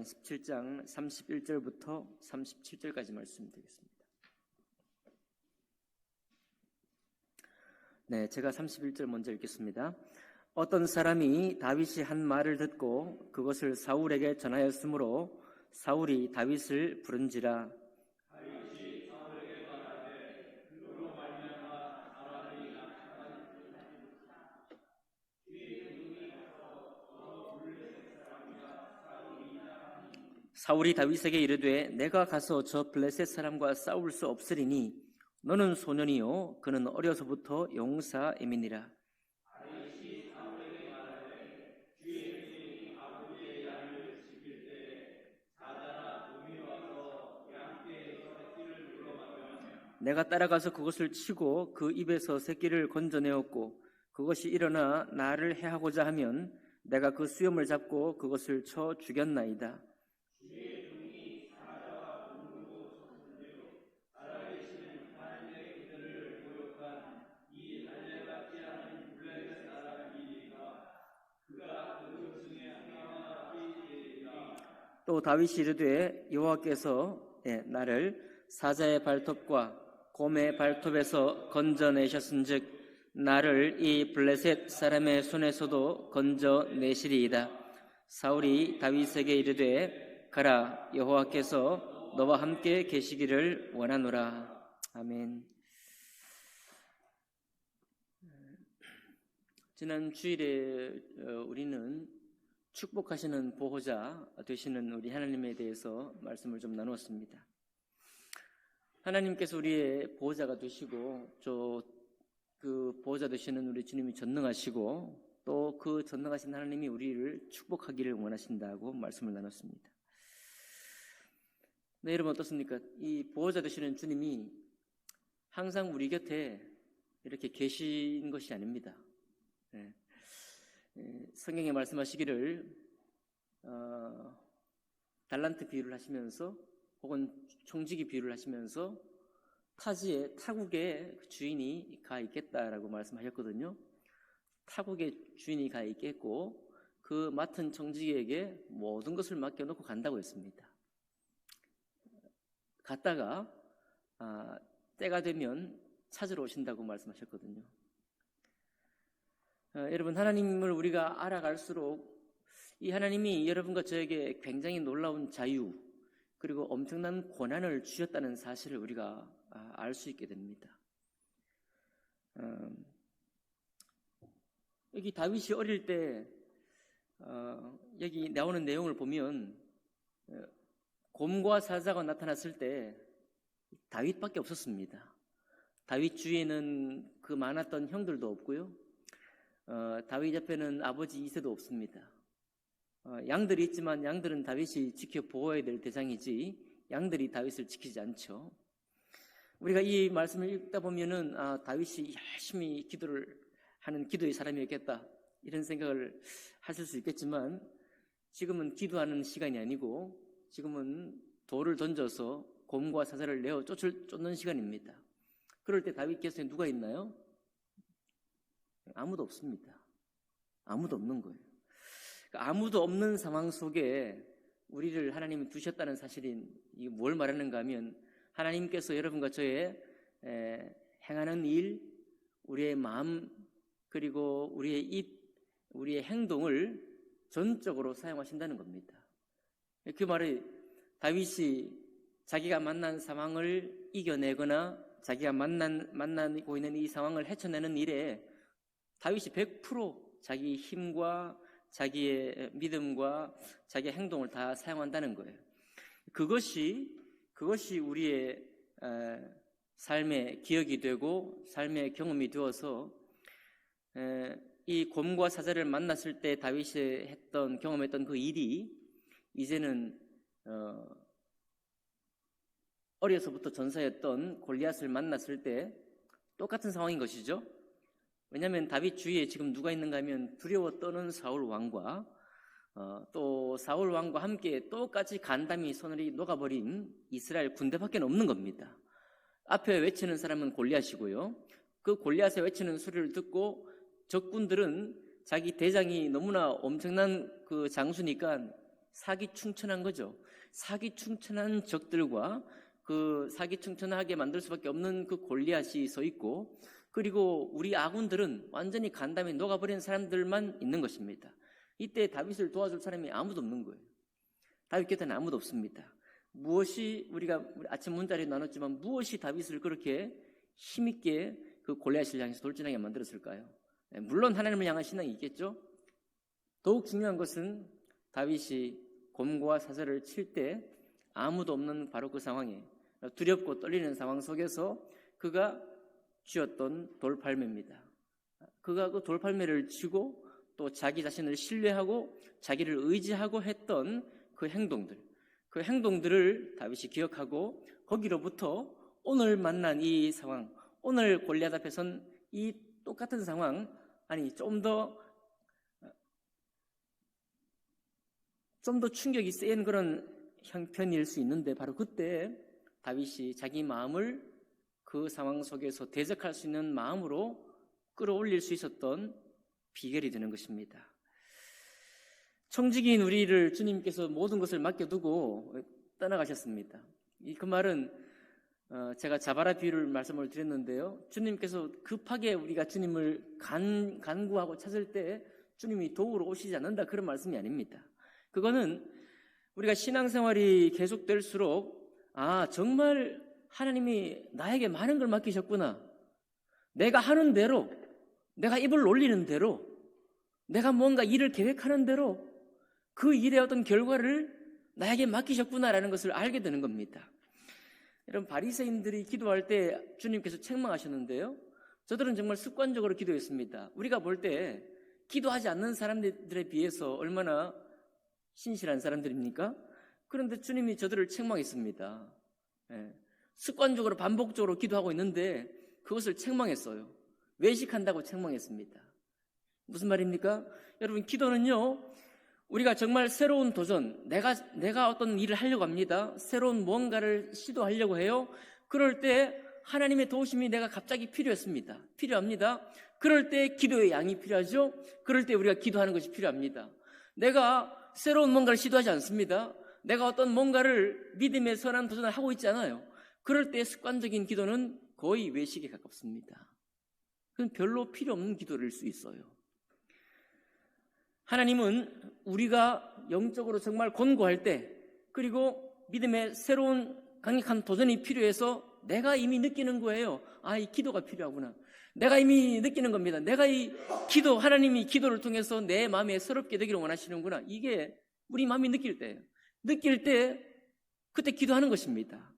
사무엘상 17장 31절부터 37절까지 말씀드리겠습니다. 네, 제가 31절 먼저 읽겠습니다. 어떤 사람이 다윗이 한 말을 듣고 그것을 사울에게 전하였으므로 사울이 다윗을 부른지라. 사울이 다윗에게 이르되 내가 가서 저 블레셋 사람과 싸울 수 없으리니 너는 소년이요 그는 어려서부터 용사임이니라. 내가 따라가서 그것을 치고 그 입에서 새끼를 건져내었고 그것이 일어나 나를 해하고자 하면 내가 그 수염을 잡고 그것을 쳐 죽였나이다. 또 다윗이 이르되 여호와께서 나를 사자의 발톱과 곰의 발톱에서 건져내셨은즉 나를 이 블레셋 사람의 손에서도 건져내시리이다. 사울이 다윗에게 이르되 가라, 여호와께서 너와 함께 계시기를 원하노라. 아멘. 지난 주일에 우리는 축복하시는 보호자 되시는 우리 하나님에 대해서 말씀을 좀 나누었습니다. 하나님께서 우리의 보호자가 되시고 그 보호자 되시는 우리 주님이 전능하시고 또 그 전능하신 하나님이 우리를 축복하기를 원하신다고 말씀을 나눴습니다. 네, 여러분 어떻습니까? 이 보호자 되시는 주님이 항상 우리 곁에 이렇게 계신 것이 아닙니다. 네. 성경에 말씀하시기를 달란트 비유를 하시면서 혹은 총지기 비유를 하시면서 타국에 주인이 가 있겠다라고 말씀하셨거든요. 타국에 주인이 가 있겠고 그 맡은 총지기에게 모든 것을 맡겨놓고 간다고 했습니다. 갔다가 때가 되면 찾으러 오신다고 말씀하셨거든요. 여러분, 하나님을 우리가 알아갈수록 이 하나님이 여러분과 저에게 굉장히 놀라운 자유 그리고 엄청난 고난을 주셨다는 사실을 우리가 알 수 있게 됩니다. 여기 다윗이 어릴 때 여기 나오는 내용을 보면 곰과 사자가 나타났을 때 다윗밖에 없었습니다. 다윗 주위에는 그 많았던 형들도 없고요. 다윗 옆에는 아버지 이새도 없습니다. 양들이 있지만 양들은 다윗이 지켜 보호해야 될 대상이지 양들이 다윗을 지키지 않죠. 우리가 이 말씀을 읽다 보면은 다윗이 열심히 기도를 하는 기도의 사람이었겠다 이런 생각을 하실 수 있겠지만 지금은 기도하는 시간이 아니고 지금은 돌을 던져서 곰과 사자를 내어 쫓는 시간입니다. 그럴 때 다윗께서 누가 있나요? 아무도 없습니다. 아무도 없는 거예요. 아무도 없는 상황 속에 우리를 하나님이 두셨다는 사실이 뭘 말하는가 하면 하나님께서 여러분과 저의 행하는 일, 우리의 마음 그리고 우리의 입, 우리의 행동을 전적으로 사용하신다는 겁니다. 그 말이 다윗이 자기가 만난 상황을 이겨내거나 자기가 만나고 있는 이 상황을 헤쳐내는 일에 다윗이 100% 자기 힘과 자기의 믿음과 자기의 행동을 다 사용한다는 거예요. 그것이 우리의 삶의 기억이 되고 삶의 경험이 되어서 이 곰과 사자를 만났을 때 다윗이 경험했던 그 일이 이제는 어려서부터 전사였던 골리앗을 만났을 때 똑같은 상황인 것이죠. 왜냐하면 다윗 주위에 지금 누가 있는가 하면 두려워 떠는 사울 왕과 또 사울 왕과 함께 똑같이 간담이 손을 녹아버린 이스라엘 군대밖에 없는 겁니다. 앞에 외치는 사람은 골리앗이고요. 그 골리앗의 외치는 소리를 듣고 적군들은 자기 대장이 너무나 엄청난 그 장수니까 사기충천한 거죠. 사기충천한 적들과 그 사기충천하게 만들 수밖에 없는 그 골리앗이 서 있고, 그리고 우리 아군들은 완전히 간담이 녹아버린 사람들만 있는 것입니다. 이때 다윗을 도와줄 사람이 아무도 없는 거예요. 다윗 곁에는 아무도 없습니다. 무엇이, 우리가 아침 문자리에 나눴지만 무엇이 다윗을 그렇게 힘있게 그 골리앗을 향해서 돌진하게 만들었을까요? 물론 하나님을 향한 신앙이 있겠죠. 더욱 중요한 것은 다윗이 곰과 사자를 칠 때 아무도 없는 바로 그 상황에, 두렵고 떨리는 상황 속에서 그가 쥐었던 돌팔매입니다. 그가 그 돌팔매를 쥐고 또 자기 자신을 신뢰하고 자기를 의지하고 했던 그 행동들을 다윗이 기억하고, 거기로부터 오늘 만난 이 상황, 오늘 골리앗 앞에 선 이 똑같은 상황, 아니 좀 더 충격이 센 그런 형편일 수 있는데, 바로 그때 다윗이 자기 마음을 그 상황 속에서 대적할 수 있는 마음으로 끌어올릴 수 있었던 비결이 되는 것입니다. 청지기인 우리를 주님께서 모든 것을 맡겨두고 떠나가셨습니다. 그 말은 제가 자바라 비유를 말씀을 드렸는데요, 주님께서 급하게 우리가 주님을 간구하고 찾을 때 주님이 도우러 오시지 않는다, 그런 말씀이 아닙니다. 그거는 우리가 신앙생활이 계속될수록 정말 하나님이 나에게 많은 걸 맡기셨구나, 내가 하는 대로, 내가 입을 올리는 대로, 내가 뭔가 일을 계획하는 대로 그 일의 어떤 결과를 나에게 맡기셨구나라는 것을 알게 되는 겁니다. 여러분, 바리새인들이 기도할 때 주님께서 책망하셨는데요, 저들은 정말 습관적으로 기도했습니다. 우리가 볼 때 기도하지 않는 사람들에 비해서 얼마나 신실한 사람들입니까? 그런데 주님이 저들을 책망했습니다. 습관적으로 반복적으로 기도하고 있는데 그것을 책망했어요. 외식한다고 책망했습니다. 무슨 말입니까? 여러분, 기도는요, 우리가 정말 새로운 도전, 내가 어떤 일을 하려고 합니다. 새로운 무언가를 시도하려고 해요. 그럴 때 하나님의 도우심이 내가 갑자기 필요합니다. 그럴 때 기도의 양이 필요하죠. 그럴 때 우리가 기도하는 것이 필요합니다. 내가 새로운 뭔가를 시도하지 않습니다. 내가 어떤 뭔가를 믿음의 선한 도전을 하고 있지 않아요. 그럴 때 습관적인 기도는 거의 외식에 가깝습니다. 그건 별로 필요 없는 기도일 수 있어요. 하나님은 우리가 영적으로 정말 곤고할 때, 그리고 믿음의 새로운 강력한 도전이 필요해서 내가 이미 느끼는 거예요. 이 기도가 필요하구나. 내가 이미 느끼는 겁니다. 내가 하나님이 기도를 통해서 내 마음에 새롭게 되기를 원하시는구나. 이게 우리 마음이 느낄 때예요. 느낄 때 그때 기도하는 것입니다.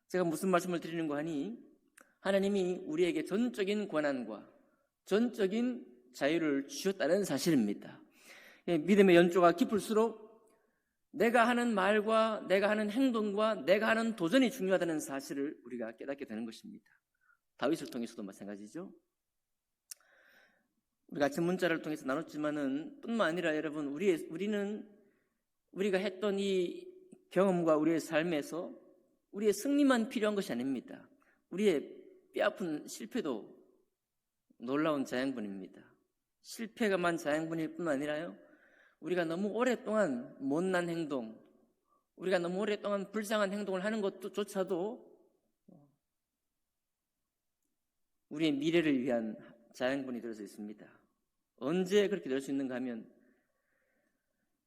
제가 무슨 말씀을 드리는 거 하니, 하나님이 우리에게 전적인 권한과 전적인 자유를 주셨다는 사실입니다. 믿음의 연조가 깊을수록 내가 하는 말과 내가 하는 행동과 내가 하는 도전이 중요하다는 사실을 우리가 깨닫게 되는 것입니다. 다윗을 통해서도 마찬가지죠. 우리가 아침 문자를 통해서 나눴지만은 뿐만 아니라 여러분, 우리가 했던 이 경험과 우리의 삶에서 우리의 승리만 필요한 것이 아닙니다. 우리의 뼈아픈 실패도 놀라운 자양분입니다. 실패가만 자양분일 뿐 아니라요, 우리가 너무 오랫동안 못난 행동, 우리가 너무 오랫동안 불쌍한 행동을 하는 것조차도 우리의 미래를 위한 자양분이 들어서 있습니다. 언제 그렇게 될 수 있는가 하면,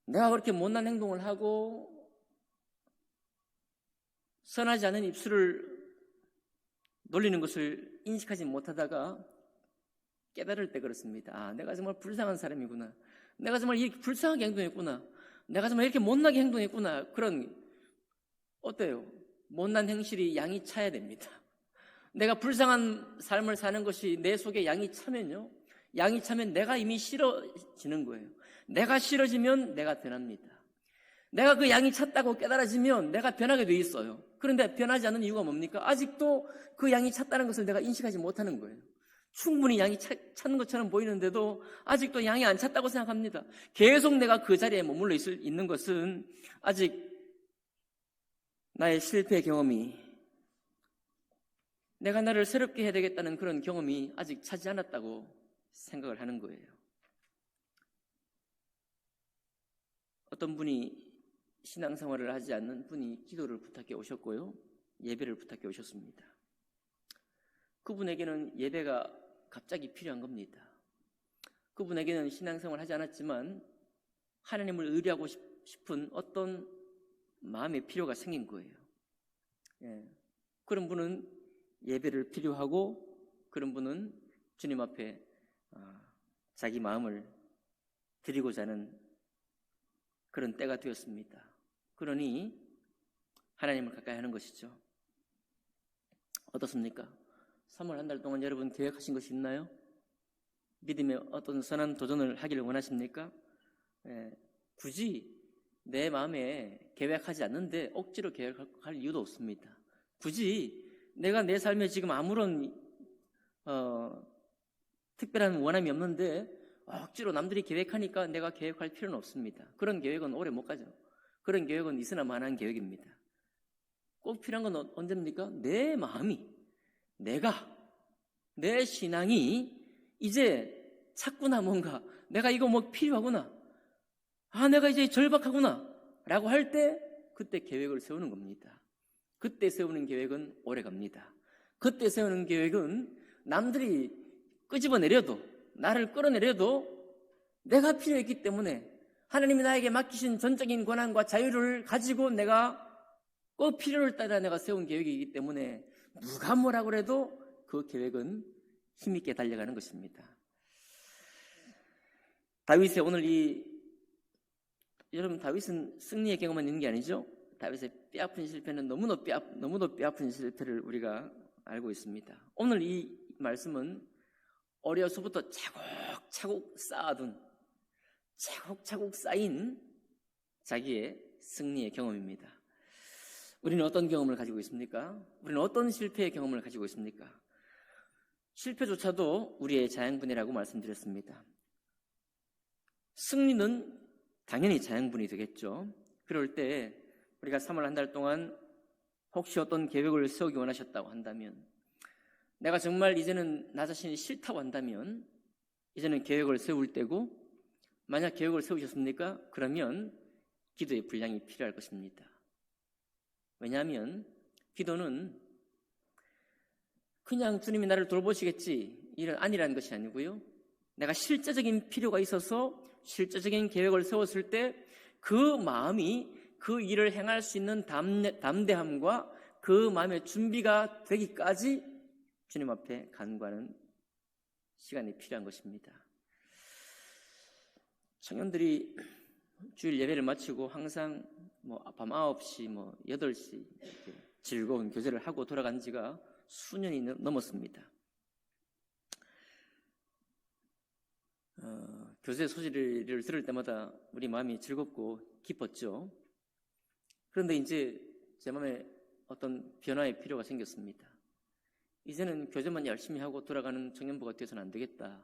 내가 그렇게 못난 행동을 하고 선하지 않은 입술을 놀리는 것을 인식하지 못하다가 깨달을 때 그렇습니다. 내가 정말 불쌍한 사람이구나. 내가 정말 이렇게 불쌍하게 행동했구나. 내가 정말 이렇게 못나게 행동했구나. 그런, 어때요? 못난 행실이 양이 차야 됩니다. 내가 불쌍한 삶을 사는 것이 내 속에 양이 차면요, 양이 차면 내가 이미 싫어지는 거예요. 내가 싫어지면 내가 변합니다. 내가 그 양이 찼다고 깨달아지면 내가 변하게 돼 있어요. 그런데 변하지 않는 이유가 뭡니까? 아직도 그 양이 찼다는 것을 내가 인식하지 못하는 거예요. 충분히 양이 찼는 것처럼 보이는데도 아직도 양이 안 찼다고 생각합니다. 계속 내가 그 자리에 머물러 있는 것은 아직 나의 실패 경험이, 내가 나를 새롭게 해야 되겠다는 그런 경험이 아직 차지 않았다고 생각을 하는 거예요. 어떤 분이 신앙생활을 하지 않는 분이 기도를 부탁해 오셨고요. 예배를 부탁해 오셨습니다. 그분에게는 예배가 갑자기 필요한 겁니다. 그분에게는 신앙생활을 하지 않았지만 하나님을 의뢰하고 싶은 어떤 마음의 필요가 생긴 거예요. 그런 분은 예배를 필요하고, 그런 분은 주님 앞에 자기 마음을 드리고자 하는 그런 때가 되었습니다. 그러니 하나님을 가까이 하는 것이죠. 어떻습니까? 3월 한 달 동안 여러분 계획하신 것이 있나요? 믿음의 어떤 선한 도전을 하기를 원하십니까? 굳이 내 마음에 계획하지 않는데 억지로 계획할 이유도 없습니다. 굳이 내가 내 삶에 지금 아무런 특별한 원함이 없는데 억지로 남들이 계획하니까 내가 계획할 필요는 없습니다. 그런 계획은 오래 못 가죠. 그런 계획은 있으나 마나한 계획입니다. 꼭 필요한 건 언제입니까? 내 마음이, 내 신앙이 이제 찾구나, 뭔가 내가 이거 뭐 필요하구나, 내가 이제 절박하구나 라고 할 때 그때 계획을 세우는 겁니다. 그때 세우는 계획은 오래 갑니다. 그때 세우는 계획은 남들이 끄집어내려도, 나를 끌어내려도 내가 필요했기 때문에, 하나님이 나에게 맡기신 전적인 권한과 자유를 가지고 내가 그 필요를 따라 내가 세운 계획이기 때문에 누가 뭐라고 해도 그 계획은 힘있게 달려가는 것입니다. 다윗의 오늘 여러분, 다윗은 승리의 경험만 있는 게 아니죠. 다윗의 뼈아픈 실패는 너무도 뼈아픈 실패를 우리가 알고 있습니다. 오늘 이 말씀은 어려서부터 차곡차곡 쌓인 자기의 승리의 경험입니다. 우리는 어떤 경험을 가지고 있습니까? 우리는 어떤 실패의 경험을 가지고 있습니까? 실패조차도 우리의 자양분이라고 말씀드렸습니다. 승리는 당연히 자양분이 되겠죠. 그럴 때 우리가 3월 한 달 동안 혹시 어떤 계획을 세우기 원하셨다고 한다면, 내가 정말 이제는 나 자신이 싫다고 한다면 이제는 계획을 세울 때고, 만약 계획을 세우셨습니까? 그러면 기도의 분량이 필요할 것입니다. 왜냐하면 기도는 그냥 주님이 나를 돌보시겠지 이런 아니라는 것이 아니고요, 내가 실제적인 필요가 있어서 실제적인 계획을 세웠을 때 그 마음이 그 일을 행할 수 있는 담대함과 그 마음의 준비가 되기까지 주님 앞에 간구하는 시간이 필요한 것입니다. 청년들이 주일 예배를 마치고 항상 밤 9시, 8시 이렇게 즐거운 교제를 하고 돌아간 지가 수년이 넘었습니다. 교제 소식을 들을 때마다 우리 마음이 즐겁고 기뻤죠. 그런데 이제 제 마음에 어떤 변화의 필요가 생겼습니다. 이제는 교제만 열심히 하고 돌아가는 청년부가 되어서는 안 되겠다.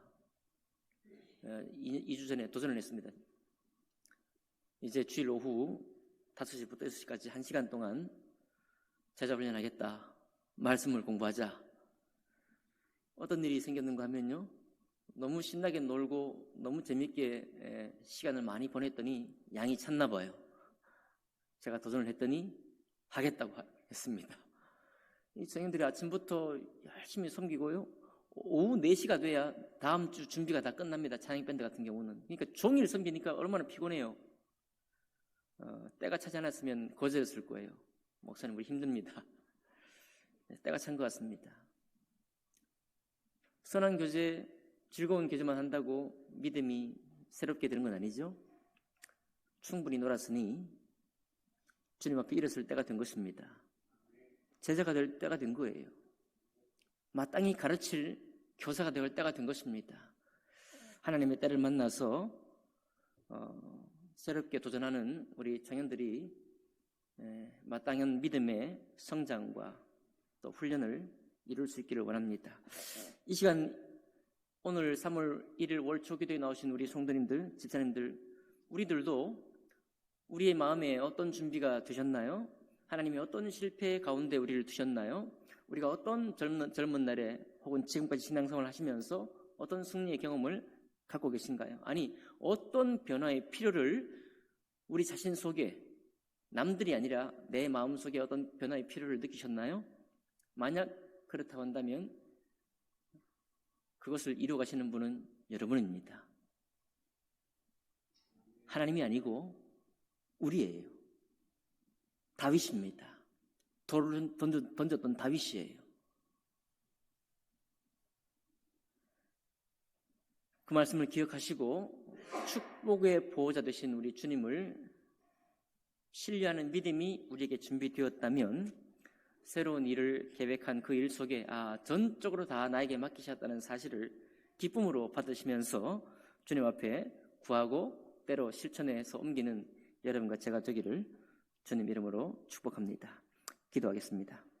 2주 전에 도전을 했습니다. 이제 주일 오후 5시부터 6시까지 1시간 동안 제자훈련하겠다. 말씀을 공부하자. 어떤 일이 생겼는가 하면요, 너무 신나게 놀고 너무 재밌게 시간을 많이 보냈더니 양이 찼나 봐요. 제가 도전을 했더니 하겠다고 했습니다. 이 청년들이 아침부터 열심히 섬기고요, 오후 4시가 돼야 다음 주 준비가 다 끝납니다. 찬양밴드 같은 경우는. 그러니까 종일 섬기니까 얼마나 피곤해요. 때가 차지 않았으면 거절했을 거예요. 목사님 우리 힘듭니다. 때가 찬 것 같습니다. 선한 교제, 즐거운 교제만 한다고 믿음이 새롭게 되는 건 아니죠. 충분히 놀았으니 주님 앞에 일었을 때가 된 것입니다. 제자가 될 때가 된 거예요. 마땅히 가르칠 교사가 될 때가 된 것입니다. 하나님의 때를 만나서 새롭게 도전하는 우리 청년들이 마땅한 믿음의 성장과 또 훈련을 이룰 수 있기를 원합니다. 이 시간 오늘 3월 1일 월초 기도에 나오신 우리 성도님들, 집사님들, 우리들도 우리의 마음에 어떤 준비가 되셨나요? 하나님이 어떤 실패 가운데 우리를 두셨나요? 우리가 어떤 젊은 날에 혹은 지금까지 신앙생활을 하시면서 어떤 승리의 경험을 갖고 계신가요? 아니, 어떤 변화의 필요를 우리 자신 속에 남들이 아니라 내 마음속에 어떤 변화의 필요를 느끼셨나요? 만약 그렇다고 한다면 그것을 이루어가시는 분은 여러분입니다. 하나님이 아니고 우리예요. 다윗입니다. 돌을 던졌던 다윗이에요. 그 말씀을 기억하시고 축복의 보호자 되신 우리 주님을 신뢰하는 믿음이 우리에게 준비되었다면 새로운 일을 계획한 그 일 속에 전적으로 다 나에게 맡기셨다는 사실을 기쁨으로 받으시면서 주님 앞에 구하고 때로 실천해서 옮기는 여러분과 제가 되기를 주님 이름으로 축복합니다. 기도하겠습니다.